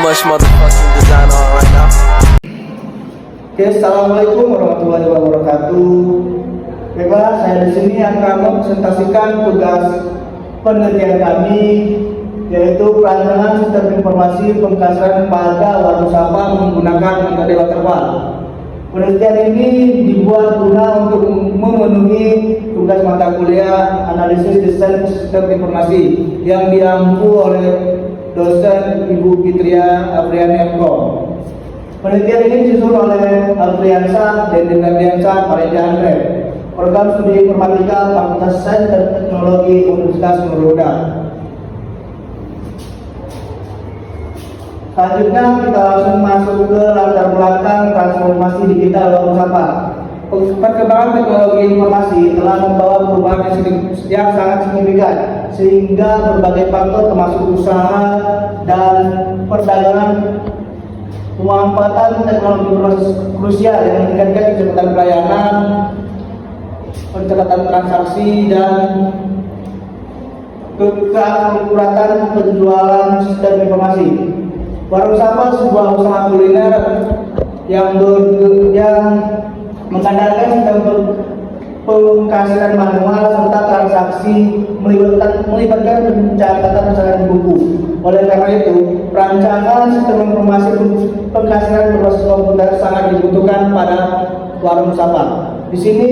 much motherfucking design on right now. Oke, assalamualaikum warahmatullahi wabarakatuh. Baiklah, saya di sini akan mempresentasikan tugas penelitian kami, yaitu perancangan sistem informasi pengkasaran pada waduk sampah menggunakan metode waterfall. Penelitian ini dibuat guna untuk memenuhi tugas mata kuliah analisis desain sistem informasi yang diampu oleh dosen Ibu Fitria Apriani MKom. Penelitian ini disusun oleh Alfriansa dan Dendiansa Maria Andre, Program Studi Informatika Fakultas Sains dan Teknologi Universitas Nurul. Selanjutnya kita langsung masuk ke latar belakang transformasi digital waduk sampah. Perkembangan teknologi informasi telah membawa perubahan yang sangat signifikan, sehingga berbagai faktor termasuk usaha dan perdagangan pemanfaatan teknologi krusial yang meningkatkan kecepatan pelayanan, pencatatan transaksi, dan keakuratan penjualan sistem informasi. Warung sampah sebuah usaha kuliner yang mengandalkan sistem pengkasiran manual serta transaksi melibatkan pencatatan pesanan buku. Oleh karena itu, perancangan sistem informasi pengkasiran berbasis komputer sangat dibutuhkan pada warung sampah. Di sini,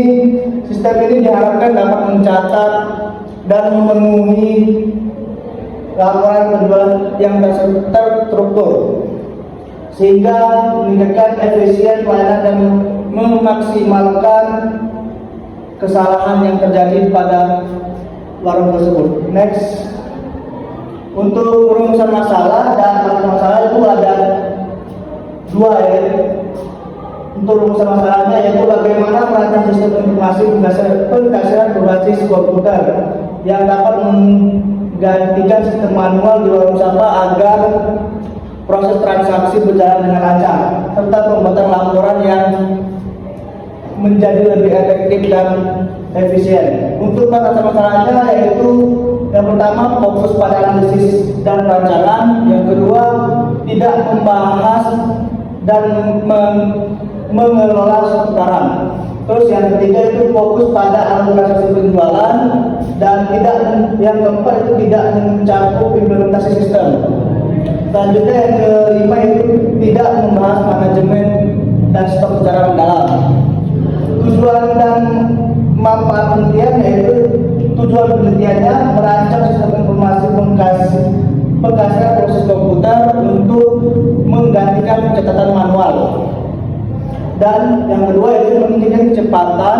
sistem ini diharapkan dapat mencatat dan memenuhi laporan penjualan yang terstruktur, sehingga meningkatkan efisien pelayanan dan memaksimalkan kesalahan yang terjadi pada warung tersebut. Next, untuk rumusan masalah dan masalah itu ada dua ya. Untuk rumusan masalahnya yaitu bagaimana merancang sistem informasi pengkasiran berbasis komputer yang dapat menggantikan sistem manual di warung sampah agar proses transaksi berjalan dengan lancar, serta pembuatan laporan yang menjadi lebih efektif dan efisien. Untuk masalahnya yaitu yang pertama fokus pada analisis dan perancangan, yang kedua tidak membahas dan mengelola stok barang. Terus yang ketiga itu fokus pada alokasi penjualan, dan yang keempat itu tidak mencakup implementasi sistem. Selanjutnya yang kelima itu tidak membahas manajemen dan stok secara mendalam. Tujuan dan manfaat penelitian yaitu tujuan penelitiannya merancang sistem informasi pengkasiran proses komputer untuk menggantikan pencatatan manual. Dan yang kedua itu meningkatkan kecepatan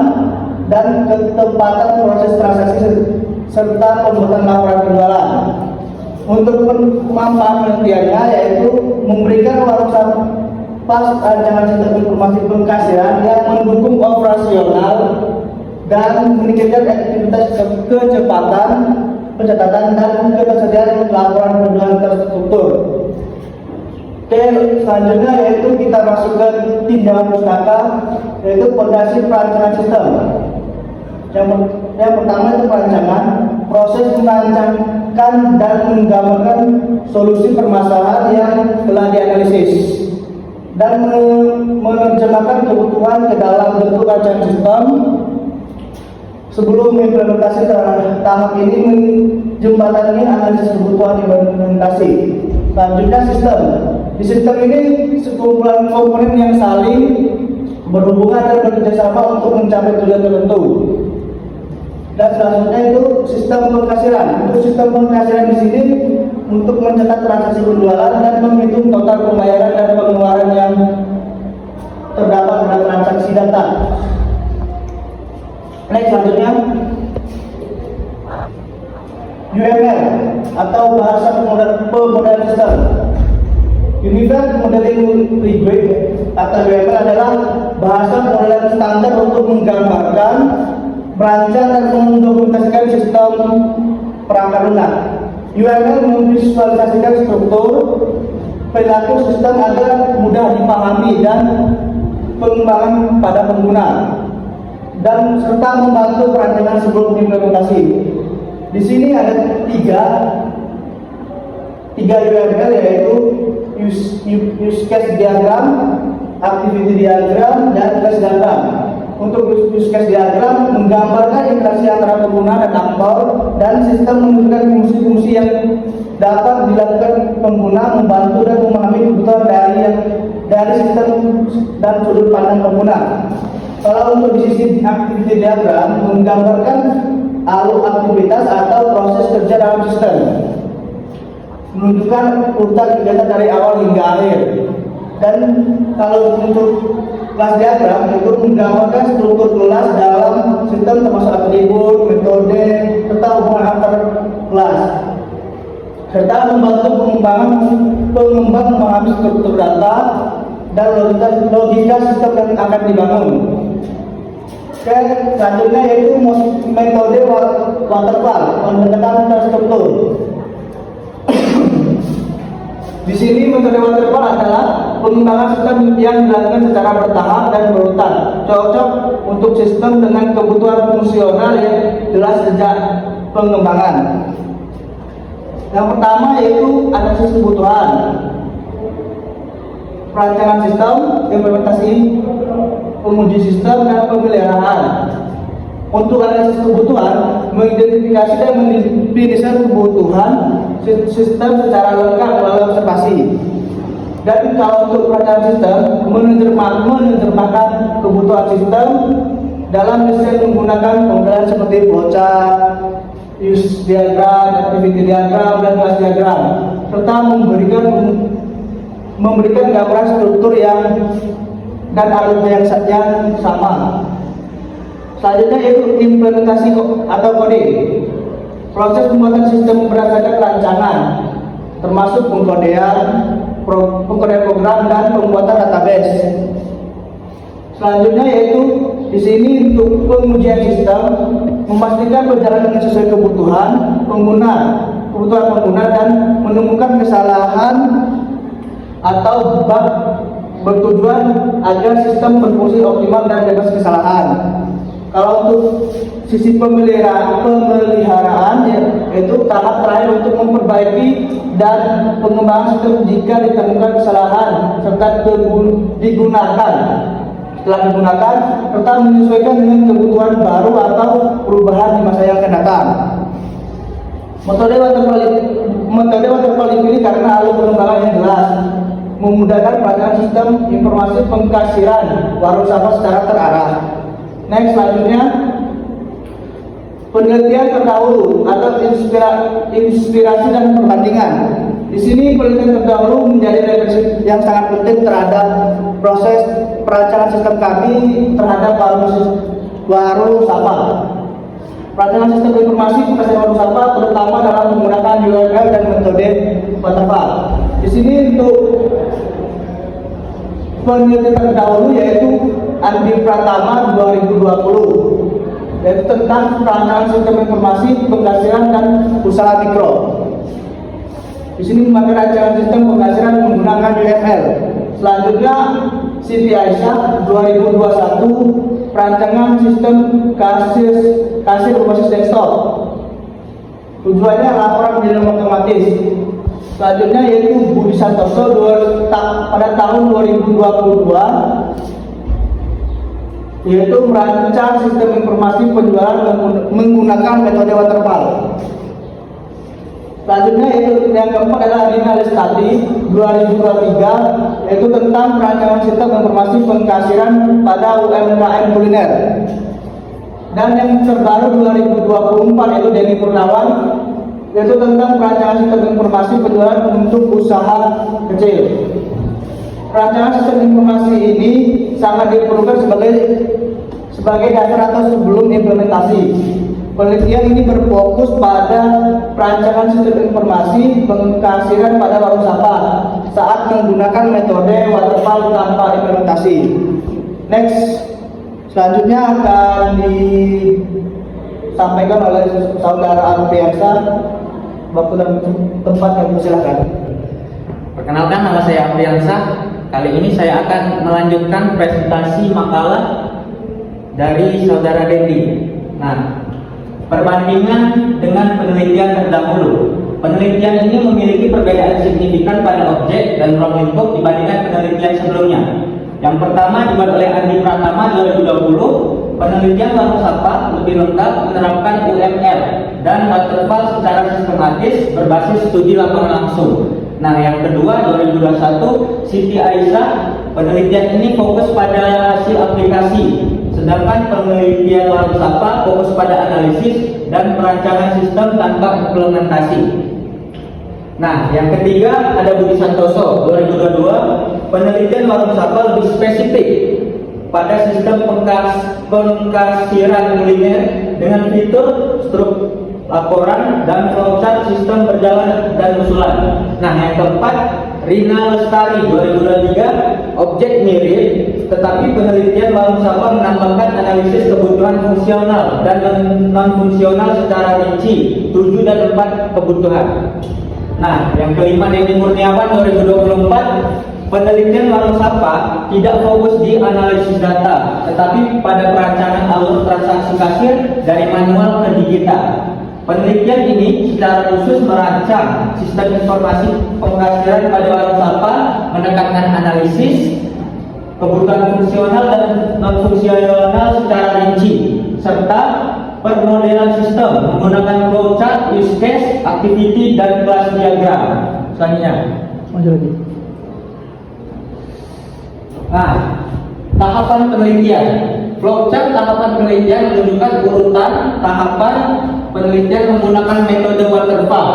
dan ketepatan proses transaksi serta pembuatan laporan penjualan. Untuk manfaat penelitiannya yaitu memberikan warung sampah rancangan sistem informasi pengkasiran yang mendukung operasional dan meningkatkan aktivitas kecepatan pencatatan dan ketersediaan laporan penjualan terstruktur. Oke, selanjutnya yaitu kita masuk ke tindakan pustaka, yaitu fondasi perancangan sistem. Yang pertama itu perancangan, proses merancangkan dan menggambarkan solusi permasalahan yang telah dianalisis dan menerjemahkan kebutuhan ke dalam bentuk rancangan sistem. Sebelum implementasi tahap ini menjembatani analisis kebutuhan implementasi. Selanjutnya sistem. Di sistem ini sekumpulan komponen yang saling berhubungan dan bekerjasama untuk mencapai tujuan tertentu. Dan selanjutnya itu sistem pengkasiran. Untuk sistem pengkasiran di sini untuk mencatat transaksi penjualan dan menghitung total pembayaran dan pengeluaran yang terdapat pada transaksi data. Next, selanjutnya UML atau bahasa pemodal sistem. Unified Modeling Language atau UML adalah bahasa pemodal standar untuk menggambarkan, merancang dan mendokumentasikan sistem perangkat lunak. UML memvisualisasikan struktur perilaku sistem agar mudah dipahami dan pengembangan pada pengguna, dan serta membantu perancangan sebelum implementasi. Di sini ada tiga UML, yaitu use case diagram, activity diagram, dan case diagram. Untuk use case diagram menggambarkan interaksi antara pengguna dan aktor dan sistem menunjukkan fungsi-fungsi yang dapat dilakukan pengguna, membantu dan memahami kebutuhan dari sistem dan sudut pandang pengguna. Kalau untuk di sisi activity diagram menggambarkan alur aktivitas atau proses kerja dalam sistem, menunjukkan urutan kegiatan dari awal hingga akhir. Dan kalau untuk kelas diagram itu menggambarkan struktur kelas dalam sistem termasuk atribut, metode, serta hubungan antar kelas, serta membantu pengembang memahami struktur data dan logika sistem yang akan dibangun. Selanjutnya yaitu metode waterfall, pendekatan terstruktur. Di sini metode waterfall adalah pengembangan sistem yang dilakukan secara bertahap dan berurutan, cocok untuk sistem dengan kebutuhan fungsional yang jelas sejak pengembangan. Yang pertama yaitu analisis kebutuhan, perancangan sistem, implementasi, penguji sistem, dan pemeliharaan. Untuk analisis kebutuhan, mengidentifikasi dan mendefinisikan kebutuhan sistem secara lengkap melalui observasi. Dan kalau untuk perancangan sistem, menerjemahkan kebutuhan sistem dalam desain menggunakan penggunaan seperti flowchart, use diagram, activity diagram, dan class diagram, serta memberikan gambaran struktur dan alurnya yang sama. Selanjutnya yaitu implementasi atau coding. Proses pembuatan sistem berdasarkan rancangan, termasuk pengkodean program dan pembuatan database. Selanjutnya yaitu di sini untuk pengujian sistem, memastikan berjalan dengan sesuai kebutuhan pengguna dan menemukan kesalahan atau bug bertujuan agar sistem berfungsi optimal dan bebas kesalahan. Kalau untuk sisi pemeliharaan yaitu tahap terakhir untuk memperbaiki dan pengembangan sistem jika ditemukan kesalahan serta digunakan. Setelah digunakan, serta menyesuaikan dengan kebutuhan baru atau perubahan di masa yang akan datang. Metode waterfall ini karena alur pengembangan yang jelas, memudahkan perancangan sistem informasi pengkasiran warung sampah secara terarah. Next, selanjutnya penelitian terdahulu atau inspirasi dan perbandingan. Di sini penelitian terdahulu menjadi referensi yang sangat penting terhadap proses perancangan sistem kami terhadap warung sampah. Perancangan sistem informasi pengkasiran warung sampah terutama dalam menggunakan UML dan metode waterfall. Di sini untuk penelitian terdahulu yaitu Andi Pratama 2020, yaitu tentang perancangan sistem informasi penghasilan dan usaha mikro. Di sini memakai rancangan sistem penghasilan menggunakan UML. Selanjutnya Siti Aisyah 2021, perancangan sistem kasir berbasis desktop. Tujuannya laporan menjadi otomatis. Selanjutnya yaitu Budi Santoso pada tahun 2022, yaitu merancang sistem informasi penjualan menggunakan metode waterfall. Selanjutnya yaitu yang keempat adalah Rina Lestari 2023, yaitu tentang perancangan sistem informasi pengkasiran pada UMKM kuliner. Dan yang terbaru 2024 yaitu Denny Purnawan, yaitu tentang perancangan sistem informasi penjualan untuk usaha kecil. Perancangan sistem informasi ini sangat diperlukan sebagai dasar atau sebelum implementasi. Penelitian ini berfokus pada perancangan sistem informasi pengkasiran pada warung sampah saat menggunakan metode waterfall tanpa implementasi. Next, selanjutnya akan disampaikan oleh saudara Alfiansa. Waktu dan tempat yang silakan. Perkenalkan, nama saya Alfiansa. Kali ini saya akan melanjutkan presentasi makalah dari saudara Dendi. Nah, perbandingan dengan penelitian terdahulu. Penelitian ini memiliki perbedaan signifikan pada objek dan ruang lingkup dibandingkan penelitian sebelumnya. Yang pertama dibuat oleh Andi Pratama 2020, penelitian Warung Sapa lebih lengkap menerapkan UML dan waterfall secara sistematis berbasis studi lapangan langsung. Nah, yang kedua 2021 Siti Aisyah, penelitian ini fokus pada hasil aplikasi, sedangkan penelitian Warung Sapa fokus pada analisis dan perancangan sistem tanpa implementasi. Nah, yang ketiga ada Budi Santoso 2022, penelitian Warung Sapa lebih spesifik pada sistem pengkasiran kuliner dengan fitur struktur laporan dan flowchart sistem berjalan dan usulan. Nah, yang keempat Rina Lestari 2023, objek mirip tetapi penelitian Warung Sapa menambahkan analisis kebutuhan fungsional dan non fungsional secara rinci 7 dan 4 kebutuhan. Nah, yang kelima Denny Murniawan 2024, penelitian Warung Sapa tidak fokus di analisis data, tetapi pada perancangan alur transaksi kasir dari manual ke digital. Penelitian ini secara khusus merancang sistem informasi pengkasiran pada Warung Sapa, menekankan analisis kebutuhan fungsional dan non fungsional secara rinci, serta permodelan sistem menggunakan flowchart, use case, activity, dan class diagram. Selanjutnya. Nah, tahapan penelitian. Flowchart tahapan penelitian menunjukkan urutan tahapan penelitian menggunakan metode waterfall.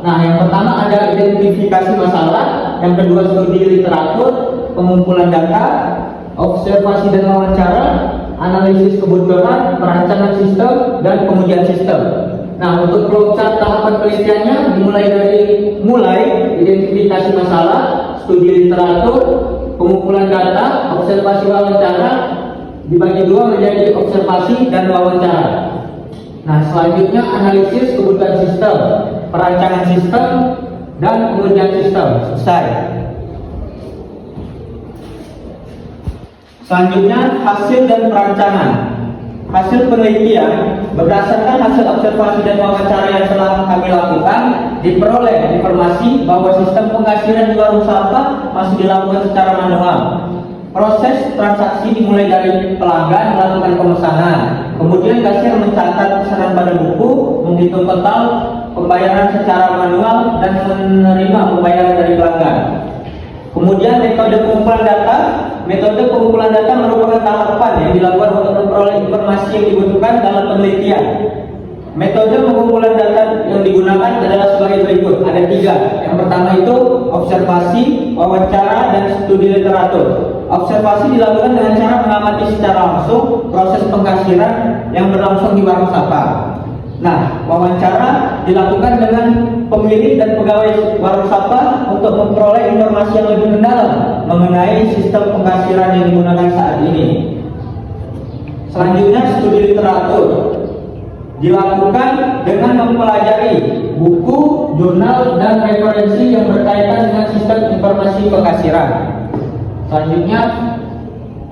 Nah, yang pertama ada identifikasi masalah, yang kedua studi literatur, pengumpulan data, observasi dan wawancara, analisis kebutuhan, perancangan sistem, dan pengujian sistem. Nah, untuk flowchart tahapan penelitiannya dimulai dari identifikasi masalah, studi literatur, pengumpulan data, observasi wawancara, dibagi dua menjadi observasi dan wawancara. Nah, selanjutnya analisis kebutuhan sistem, perancangan sistem, dan pengujian sistem. Selesai. Selanjutnya hasil dan perancangan. Hasil penelitian berdasarkan hasil observasi dan wawancara yang telah kami lakukan, diperoleh informasi bahwa sistem pengkasiran di Warung Sapa masih dilakukan secara manual. Proses transaksi dimulai dari pelanggan melakukan pemesanan, kemudian kasir mencatat pesanan pada buku, menghitung total pembayaran secara manual dan menerima pembayaran dari pelanggan. Kemudian metode pengumpulan data. Metode pengumpulan data merupakan tahapan yang dilakukan untuk memperoleh informasi yang dibutuhkan dalam penelitian. Metode pengumpulan data yang digunakan adalah sebagai berikut. Ada 3. Yang pertama itu observasi, wawancara, dan studi literatur. Observasi dilakukan dengan cara mengamati secara langsung proses pengkasiran yang berlangsung di Warung Sapa. Nah, wawancara dilakukan dengan pemilik dan pegawai Warung Sapa untuk memperoleh informasi yang lebih mendalam mengenai sistem pengkasiran yang digunakan saat ini. Selanjutnya, studi literatur dilakukan dengan mempelajari buku, jurnal, dan referensi yang berkaitan dengan sistem informasi pengkasiran. Selanjutnya,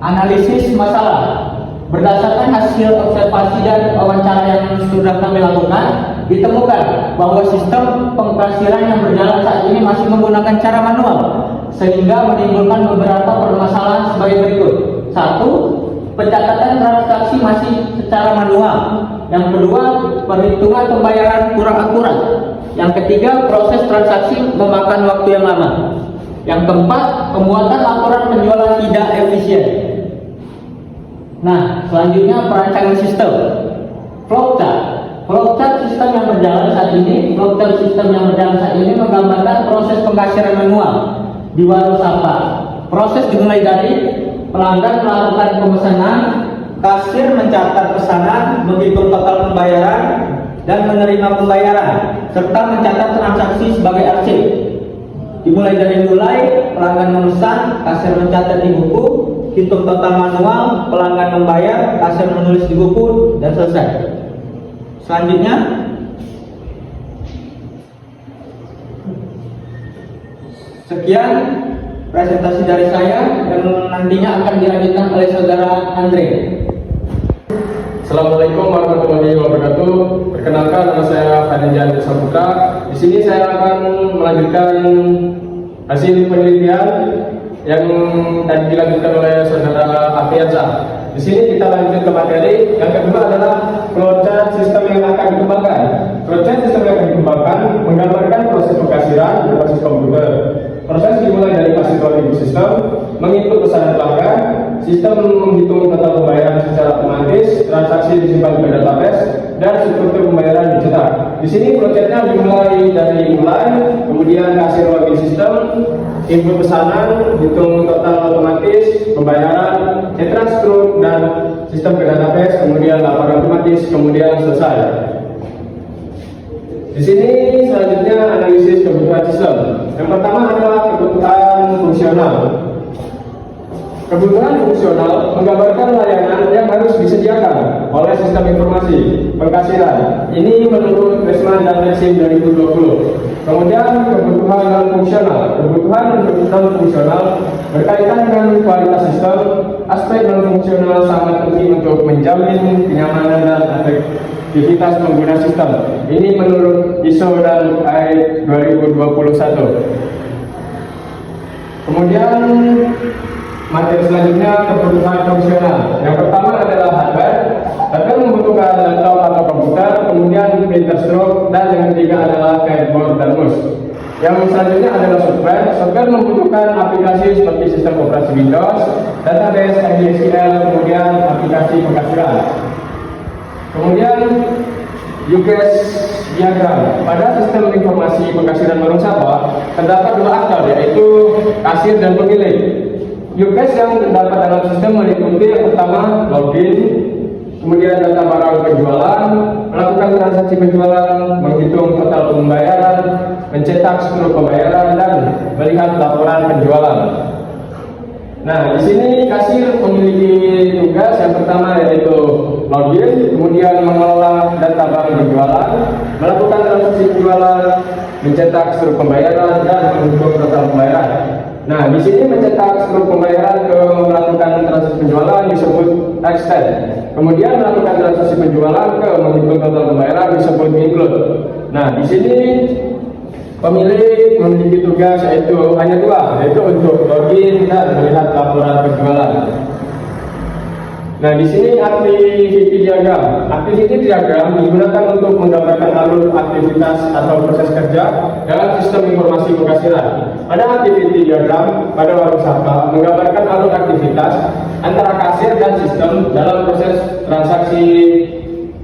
analisis masalah. Berdasarkan hasil observasi dan wawancara yang sudah kami lakukan, ditemukan bahwa sistem pengkasiran yang berjalan saat ini masih menggunakan cara manual, sehingga menimbulkan beberapa permasalahan sebagai berikut. 1. Pencatatan transaksi masih secara manual. Yang kedua, perhitungan pembayaran kurang akurat. Yang ketiga, proses transaksi memakan waktu yang lama. Yang keempat, pembuatan laporan penjualan tidak efisien. Nah, selanjutnya perancangan sistem. Flowchart sistem yang berjalan saat ini. Flowchart sistem yang berjalan saat ini menggambarkan proses pengkasiran manual di Warung Sapa. Proses dimulai dari pelanggan melakukan pemesanan, kasir mencatat pesanan, menghitung total pembayaran, dan menerima pembayaran, serta mencatat transaksi sebagai arsip. Dimulai dari pelanggan memesan, kasir mencatat di buku, hitung total manual, pelanggan membayar, kasir menulis di buku, dan selesai. Selanjutnya, sekian presentasi dari saya dan nantinya akan dilanjutkan oleh saudara Andre. Assalamualaikum warahmatullahi wabarakatuh. Perkenalkan, nama saya Fadil Jan Saputra. Di di sini saya akan melanjutkan hasil penelitian yang tadi dilanjutkan oleh saudara Afiansyah. Di sini kita lanjut ke materi. Yang kedua adalah flowchart sistem yang akan dikembangkan. Flowchart sistem yang akan dikembangkan menggambarkan proses pengkasiran berbasis komputer. Proses dimulai dari kasir login sistem, menginput pesanan pelanggan, sistem menghitung total pembayaran secara otomatis, transaksi disimpan ke database, dan struktur pembayaran dicetak. Di sini flowchartnya dimulai dari kemudian kasir login sistem, input pesanan, hitung total otomatis, pembayaran, transfer dan sistem ke database, kemudian laporan otomatis, kemudian selesai. Di sini selanjutnya analisis kebutuhan sistem. Yang pertama adalah kebutuhan fungsional. Kebutuhan fungsional menggambarkan layanan yang harus disediakan oleh sistem informasi pengkasiran. Ini menurut Resman dan Resim 2020. Kemudian kebutuhan non fungsional. Kebutuhan non fungsional berkaitan dengan kualitas sistem. Aspek non fungsional sangat penting untuk menjamin kenyamanan dan efektivitas pengguna sistem. Ini menurut ISO dan AI 2021. Kemudian materi selanjutnya kebutuhan fungsional. Yang pertama adalah hardware. Hardware membutuhkan laptop atau komputer, kemudian printer stroke, dan yang ketiga adalah keyboard dan mouse. Yang selanjutnya adalah software. Software membutuhkan aplikasi seperti sistem operasi Windows, database, MySQL, kemudian aplikasi pengkasiran. Kemudian UCAS diagram. Pada sistem informasi pengkasiran warung sapa terdapat dua aktor, yaitu kasir dan pemilik. UCAS yang terdapat dalam sistem meliputi yang pertama login, kemudian data barang penjualan, melakukan transaksi penjualan, menghitung total pembayaran, mencetak struktur pembayaran, dan melihat laporan penjualan. Nah, di sini kasir memiliki tugas yang pertama yaitu login, kemudian mengelola data barang penjualan, melakukan transaksi penjualan, mencetak struktur pembayaran, dan menghitung total pembayaran. Nah, di sini mencetak struktur pembayaran ke melakukan transaksi penjualan disebut extend. Kemudian melakukan transaksi penjualan ke menghitung total pembayaran disebut include. Nah, di sini pemilik memiliki tugas yaitu hanya dua, yaitu untuk login dan melihat laporan penjualan. Nah, di sini activity diagram. Activity diagram digunakan untuk menggambarkan alur aktivitas atau proses kerja dalam sistem informasi pengkasiran. Pada activity diagram pada warung sapa menggambarkan alur aktivitas antara kasir dan sistem dalam proses transaksi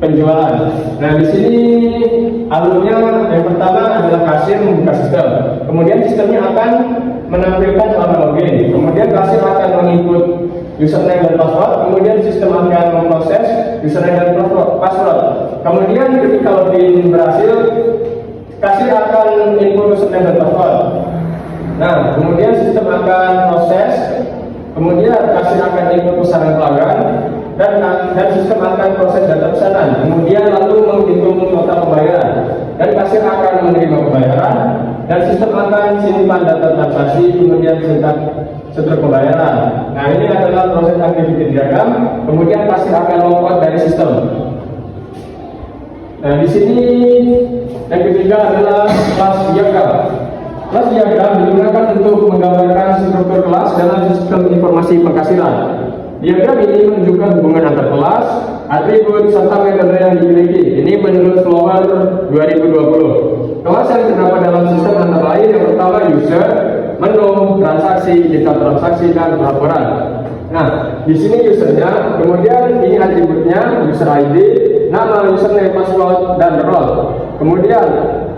penjualan. Nah, di sini alurnya yang pertama adalah kasir membuka sistem. Kemudian sistemnya akan menampilkan alamat login. Kemudian kasir akan menginput username dan password. Kemudian sistem akan memproses username dan password. Kemudian ketika login berhasil, kasir akan input username dan password. Nah, kemudian sistem akan proses. Kemudian kasir akan input pesanan pelanggan. Dan sistem akan proses data pesanan, kemudian lalu menghitung total pembayaran, dan kasir akan menerima pembayaran, dan sistem akan simpan data transaksi, kemudian setelah pembayaran. Nah, ini adalah proses activity diagram. Kemudian kasir akan logout dari sistem. Nah, di sini yang ketiga adalah kelas diagram. Kelas diagram digunakan untuk menggambarkan struktur kelas dalam sistem informasi pengkasiran. Diagram ini menunjukkan hubungan antar kelas, atribut, serta metode yang dimiliki. Ini menurut Flower 2020. Kelas yang terdapat dalam sistem antara lain yang pertama user, menu, transaksi, data transaksi, dan laporan. Nah, di sini usernya, kemudian ini atributnya, user ID, nama, username, password, dan role. Kemudian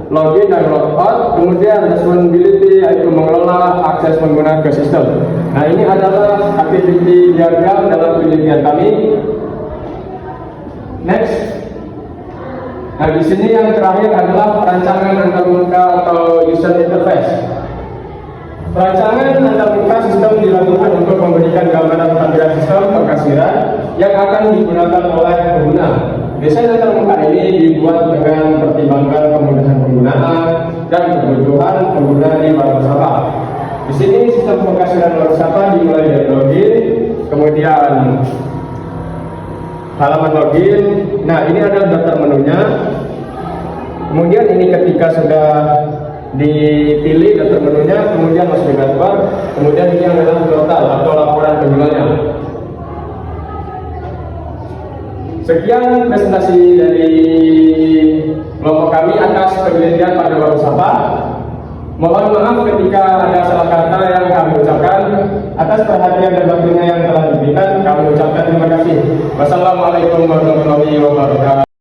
login dan logout, kemudian responsibility yaitu mengelola akses pengguna ke sistem. Nah, ini adalah activity diagram dalam penelitian kami. Next. Nah, di sini yang terakhir adalah perancangan antarmuka atau user interface. Perancangan antarmuka sistem dilakukan untuk memberikan gambaran tampilan sistem pengkasiran yang akan digunakan oleh pengguna. Desain antarmuka ini dibuat dengan pertimbangan kemudahan penggunaan dan kebutuhan pengguna di warung sapa. Di sini sistem pengkasiran warung sapa dimulai dari login, kemudian halaman login. Nah, ini adalah daftar menunya. Kemudian ini ketika sudah dipilih daftar menunya, kemudian masuk di dashboard, kemudian ini adalah total atau laporan penjualannya. Sekian presentasi dari kelompok kami atas penelitian pada baru sapa. Mohon maaf ketika ada salah kata yang kami ucapkan. Atas perhatian dan waktunya yang telah diberikan, kami ucapkan terima kasih. Wassalamualaikum warahmatullahi wabarakatuh.